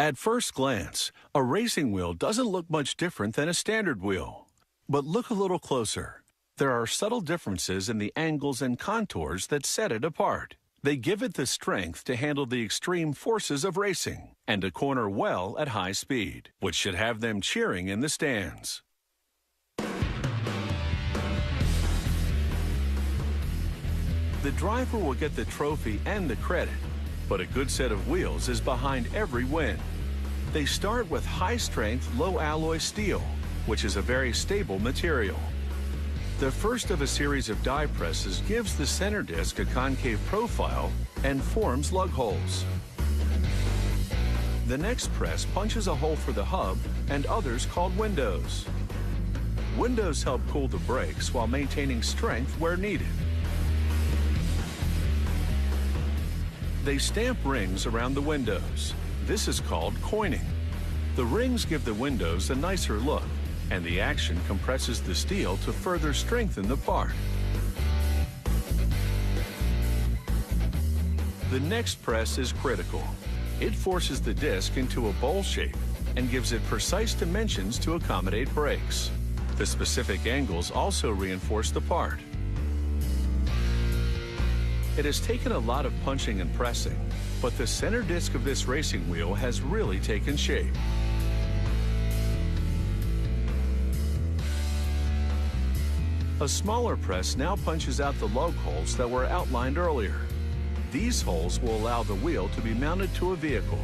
At first glance, a racing wheel doesn't look much different than a standard wheel. But look a little closer. There are subtle differences in the angles and contours that set it apart. They give it the strength to handle the extreme forces of racing and to corner well at high speed, which should have them cheering in the stands. The driver will get the trophy and the credit, but a good set of wheels is behind every win. They start with high-strength, low-alloy steel, which is a very stable material. The first of a series of die presses gives the center disc a concave profile and forms lug holes. The next press punches a hole for the hub and others called windows. Windows help cool the brakes while maintaining strength where needed. They stamp rings around the windows. This is called coining. The rings give the windows a nicer look, and the action compresses the steel to further strengthen the part. The next press is critical. It forces the disc into a bowl shape and gives it precise dimensions to accommodate brakes. The specific angles also reinforce the part. It has taken a lot of punching and pressing, but the center disc of this racing wheel has really taken shape. A smaller press now punches out the lug holes that were outlined earlier. These holes will allow the wheel to be mounted to a vehicle.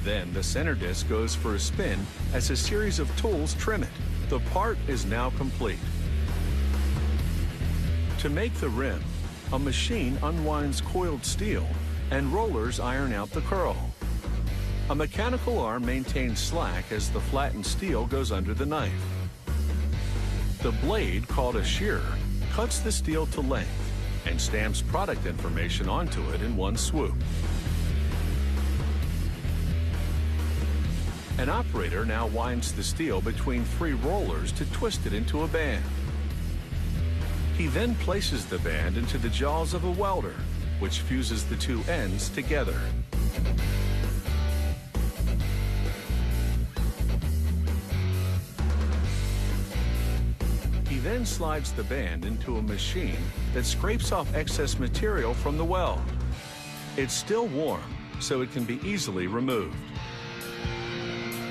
Then the center disc goes for a spin as a series of tools trim it. The part is now complete. To make the rim, a machine unwinds coiled steel and rollers iron out the curl. A mechanical arm maintains slack as the flattened steel goes under the knife. The blade, called a shearer, cuts the steel to length and stamps product information onto it in one swoop. An operator now winds the steel between 3 rollers to twist it into a band. He then places the band into the jaws of a welder, which fuses the 2 ends together. He then slides the band into a machine that scrapes off excess material from the weld. It's still warm, so it can be easily removed.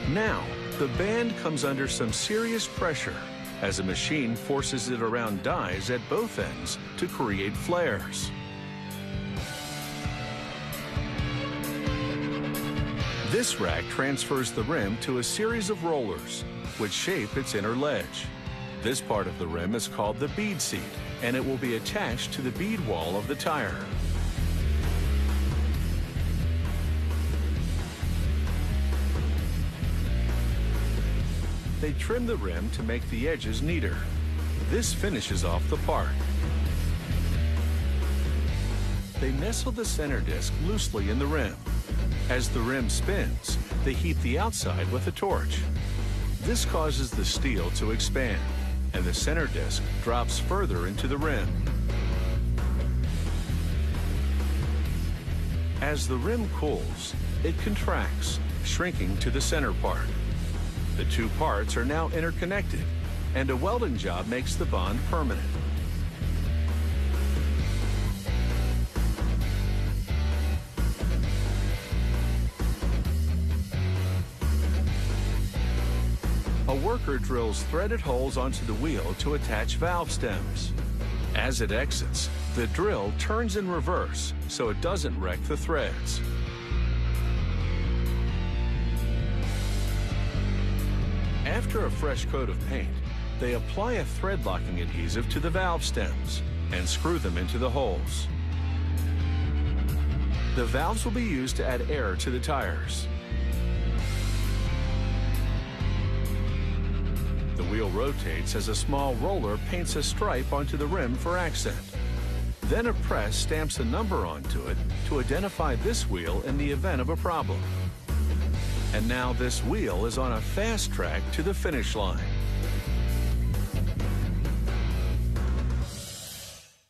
Now, the band comes under some serious pressure as a machine forces it around dies at both ends to create flares. This rack transfers the rim to a series of rollers, which shape its inner ledge. This part of the rim is called the bead seat, and it will be attached to the bead wall of the tire. They trim the rim to make the edges neater. This finishes off the part. They nestle the center disc loosely in the rim. As the rim spins, they heat the outside with a torch. This causes the steel to expand, and the center disc drops further into the rim. As the rim cools, it contracts, shrinking to the center part. The 2 parts are now interconnected, and a welding job makes the bond permanent. A worker drills threaded holes onto the wheel to attach valve stems. As it exits, the drill turns in reverse so it doesn't wreck the threads. After a fresh coat of paint, they apply a thread locking adhesive to the valve stems and screw them into the holes. The valves will be used to add air to the tires. The wheel rotates as a small roller paints a stripe onto the rim for accent. Then a press stamps a number onto it to identify this wheel in the event of a problem. And now this wheel is on a fast track to the finish line.